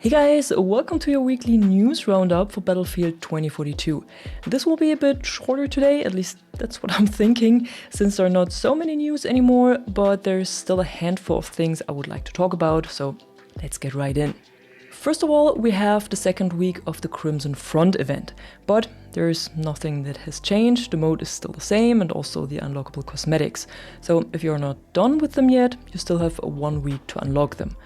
Hey guys, welcome to your weekly news roundup for Battlefield 2042. This will be a bit shorter today, at least that's what I'm thinking, since there are not so many news anymore, but there's still a handful of things I would like to talk about, so let's get right in. First of all, we have the second week of the Crimson Front event, but there's nothing that has changed. The mode is still the same and also the unlockable cosmetics. So if you're not done with them yet, you still have 1 week to unlock them.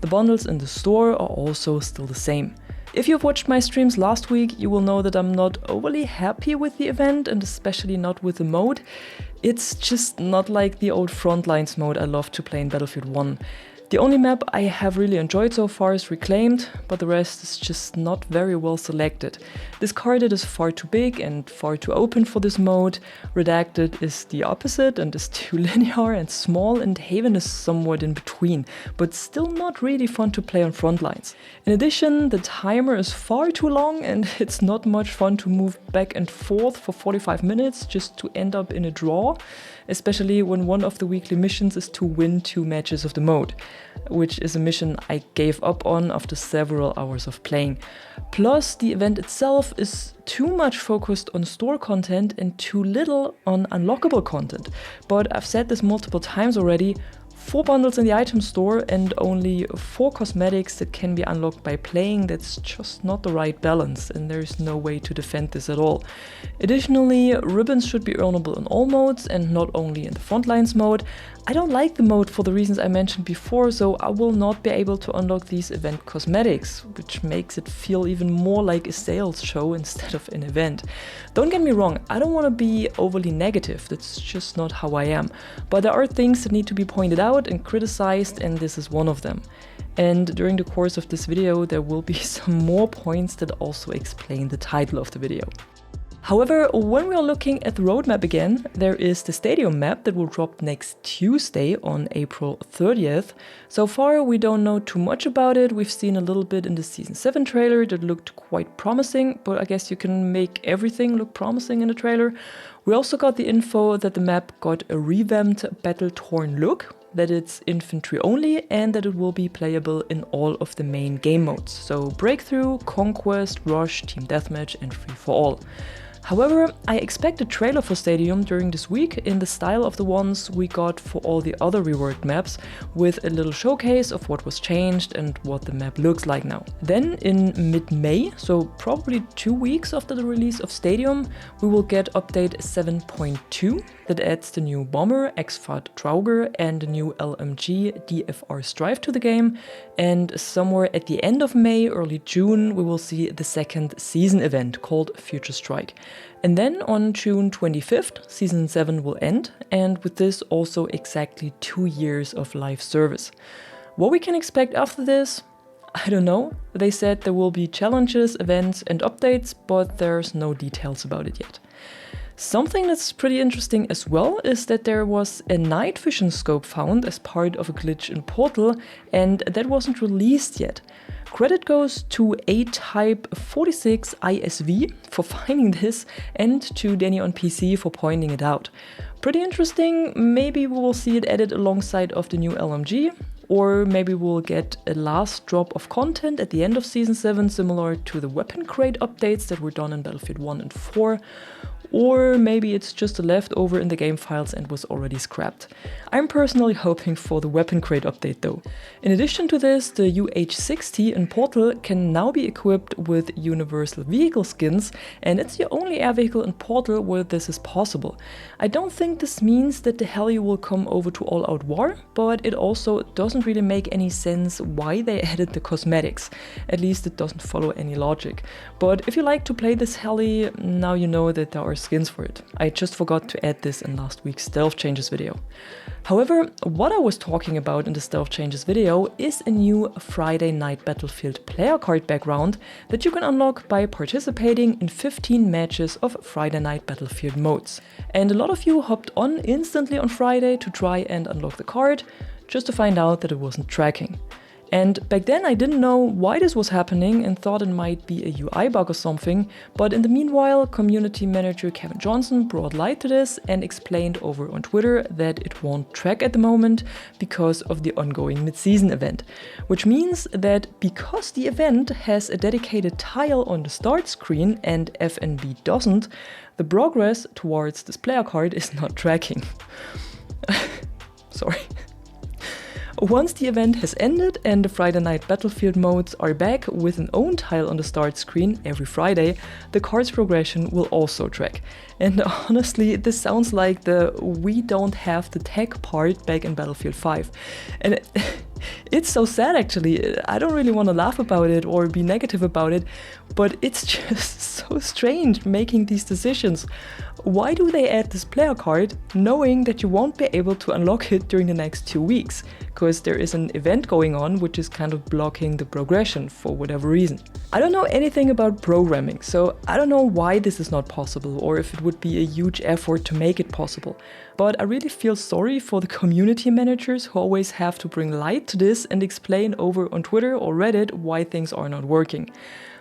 The bundles in the store are also still the same. If you've watched my streams last week, you will know that I'm not overly happy with the event and especially not with the mode. It's just not like the old Frontlines mode I loved to play in Battlefield 1. The only map I have really enjoyed so far is Reclaimed, but the rest is just not very well selected. Discarded is far too big and far too open for this mode, Redacted is the opposite and is too linear and small, and Haven is somewhat in between, but still not really fun to play on Frontlines. In addition, the timer is far too long and it's not much fun to move back and forth for 45 minutes just to end up in a draw, especially when one of the weekly missions is to win 2 matches of the mode, which is a mission I gave up on after several hours of playing. Plus, the event itself is too much focused on store content and too little on unlockable content. But I've said this multiple times already, 4 bundles in the item store and only 4 cosmetics that can be unlocked by playing, that's just not the right balance, and there's no way to defend this at all. Additionally, ribbons should be earnable in all modes and not only in the Frontlines mode. I don't like the mode for the reasons I mentioned before, so I will not be able to unlock these event cosmetics, which makes it feel even more like a sales show instead of an event. Don't get me wrong, I don't want to be overly negative, that's just not how I am, but there are things that need to be pointed out and criticized, and this is one of them. And during the course of this video there will be some more points that also explain the title of the video. However, when we are looking at the roadmap again, there is the stadium map that will drop next Tuesday on April 30th. So far we don't know too much about it. We've seen a little bit in the Season 7 trailer that looked quite promising, but I guess you can make everything look promising in a trailer. We also got the info that the map got a revamped battle-torn look, that it's infantry only, and that it will be playable in all of the main game modes. So Breakthrough, Conquest, Rush, Team Deathmatch and Free for All. However, I expect a trailer for Stadium during this week in the style of the ones we got for all the other reworked maps, with a little showcase of what was changed and what the map looks like now. Then in mid-May, so probably 2 weeks after the release of Stadium, we will get update 7.2 that adds the new Bomber, XFAT Trauger and the new LMG DFR Strive to the game, and somewhere at the end of May, early June, we will see the second season event called Future Strike. And then on June 25th, Season 7 will end, and with this also exactly 2 years of live service. What we can expect after this? I don't know. They said there will be challenges, events and updates, but there's no details about it yet. Something that's pretty interesting as well is that there was a night vision scope found as part of a glitch in Portal, and that wasn't released yet. Credit goes to A-Type 46 ISV for finding this and to Danny on PC for pointing it out. Pretty interesting, maybe we will see it added alongside of the new LMG, or maybe we'll get a last drop of content at the end of Season 7 similar to the weapon crate updates that were done in Battlefield 1 and 4. Or maybe it's just a leftover in the game files and was already scrapped. I'm personally hoping for the weapon crate update though. In addition to this, the UH-60 in Portal can now be equipped with universal vehicle skins, and it's the only air vehicle in Portal where this is possible. I don't think this means that the Heli will come over to All Out War, but it also doesn't really make any sense why they added the cosmetics. At least it doesn't follow any logic. But if you like to play this Heli, now you know that there are skins for it. I just forgot to add this in last week's Stealth Changes video. However, what I was talking about in the Stealth Changes video is a new Friday Night Battlefield player card background that you can unlock by participating in 15 matches of Friday Night Battlefield modes. And a lot of you hopped on instantly on Friday to try and unlock the card, just to find out that it wasn't tracking. And back then I didn't know why this was happening and thought it might be a UI bug or something, but in the meanwhile, community manager Kevin Johnson brought light to this and explained over on Twitter that it won't track at the moment because of the ongoing mid-season event. Which means that because the event has a dedicated tile on the start screen and FNB doesn't, the progress towards this player card is not tracking. Sorry. Once the event has ended and the Friday Night Battlefield modes are back with an own tile on the start screen every Friday, the card's progression will also track. And honestly, this sounds like the "we don't have the tech" part back in Battlefield 5. And it's so sad actually. I don't really want to laugh about it or be negative about it, but it's just so strange making these decisions. Why do they add this player card knowing that you won't be able to unlock it during the next 2 weeks? Because there is an event going on which is kind of blocking the progression for whatever reason. I don't know anything about programming, so I don't know why this is not possible or if it would be a huge effort to make it possible. But I really feel sorry for the community managers who always have to bring light to this and explain over on Twitter or Reddit why things are not working.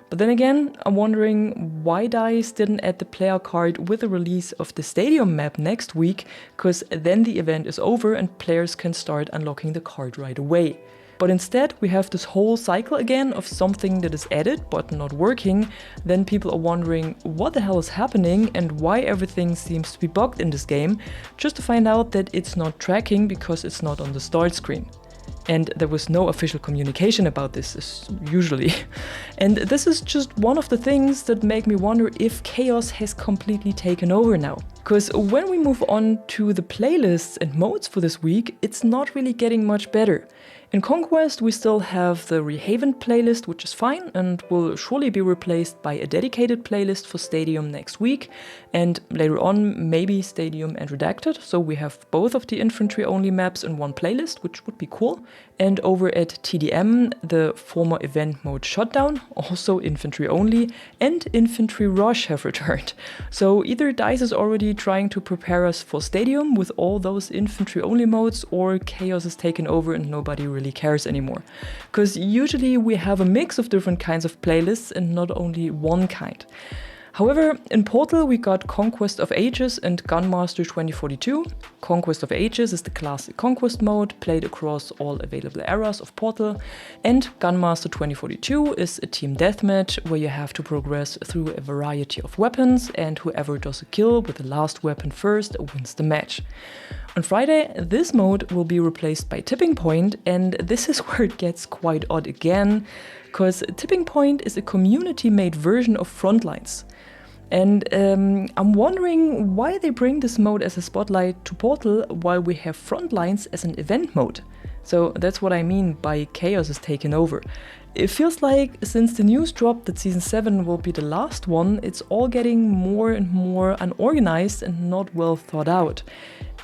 But then again, I'm wondering why DICE didn't add the player card with the release of the stadium map next week, because then the event is over and players can start unlocking the card right away. But instead we have this whole cycle again of something that is added but not working. Then people are wondering what the hell is happening and why everything seems to be bugged in this game, just to find out that it's not tracking because it's not on the start screen. And there was no official communication about this, as usually. And this is just one of the things that make me wonder if chaos has completely taken over now. Because when we move on to the playlists and modes for this week, it's not really getting much better. In Conquest, we still have the Rehaven playlist, which is fine and will surely be replaced by a dedicated playlist for Stadium next week, and later on maybe Stadium and Redacted, so we have both of the infantry-only maps in one playlist, which would be cool. And over at TDM, the former event mode Shutdown, also infantry-only, and Infantry Rush have returned. So either DICE is already trying to prepare us for Stadium with all those infantry-only modes, or chaos is taken over and nobody really cares anymore. Because usually we have a mix of different kinds of playlists and not only one kind. However, in Portal we got Conquest of Ages and Gunmaster 2042. Conquest of Ages is the classic Conquest mode, played across all available eras of Portal, and Gunmaster 2042 is a team deathmatch where you have to progress through a variety of weapons, and whoever does a kill with the last weapon first wins the match. On Friday, this mode will be replaced by Tipping Point, and this is where it gets quite odd again, because Tipping Point is a community-made version of Frontlines. And I'm wondering why they bring this mode as a spotlight to Portal while we have Frontlines as an event mode. So that's what I mean by chaos is taken over. It feels like since the news dropped that Season 7 will be the last one, it's all getting more and more unorganized and not well thought out.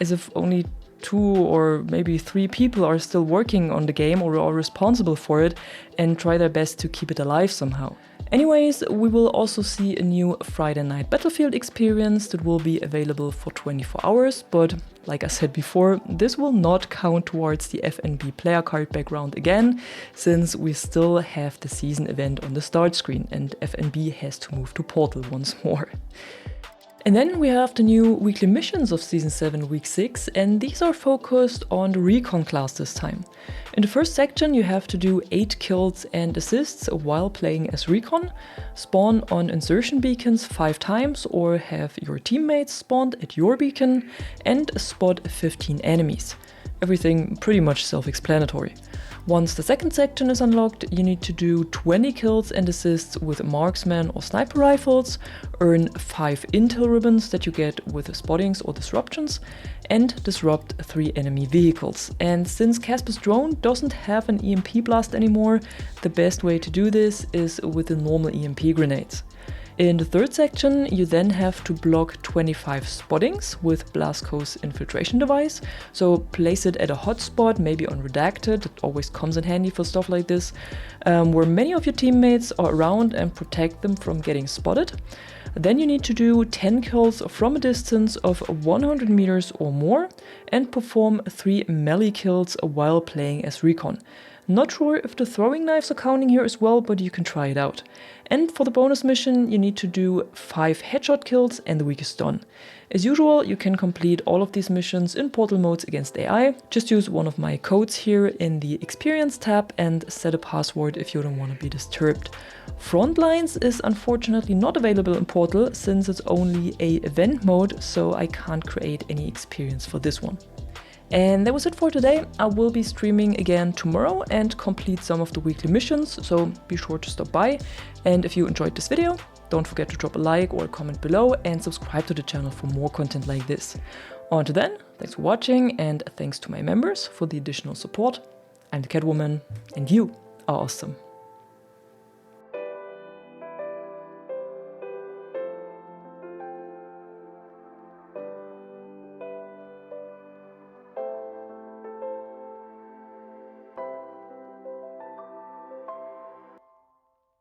As if only 2 or maybe 3 people are still working on the game or are responsible for it and try their best to keep it alive somehow. Anyways, we will also see a new Friday Night Battlefield experience that will be available for 24 hours, but like I said before, this will not count towards the FNB player card background again, since we still have the season event on the start screen and FNB has to move to Portal once more. And then we have the new weekly missions of Season 7 Week 6, and these are focused on the Recon class this time. In the first section you have to do 8 kills and assists while playing as Recon, spawn on insertion beacons 5 times or have your teammates spawned at your beacon, and spot 15 enemies. Everything pretty much self-explanatory. Once the second section is unlocked, you need to do 20 kills and assists with marksman or sniper rifles, earn 5 intel ribbons that you get with spottings or disruptions, and disrupt 3 enemy vehicles. And since Casper's drone doesn't have an EMP blast anymore, the best way to do this is with the normal EMP grenades. In the third section, you then have to block 25 spottings with Blasco's infiltration device, so place it at a hotspot, maybe on Redacted, it always comes in handy for stuff like this, where many of your teammates are around, and protect them from getting spotted. Then you need to do 10 kills from a distance of 100 meters or more, and perform 3 melee kills while playing as Recon. Not sure if the throwing knives are counting here as well, but you can try it out. And for the bonus mission, you need to do 5 headshot kills and the weakest done. As usual, you can complete all of these missions in portal modes against AI. Just use one of my codes here in the experience tab and set a password if you don't want to be disturbed. Frontlines is unfortunately not available in portal since it's only a event mode, so I can't create any experience for this one. And that was it for today. I will be streaming again tomorrow and complete some of the weekly missions, so be sure to stop by. And if you enjoyed this video, don't forget to drop a like or a comment below and subscribe to the channel for more content like this. Until then, thanks for watching and thanks to my members for the additional support. I'm the Catwoman and you are awesome.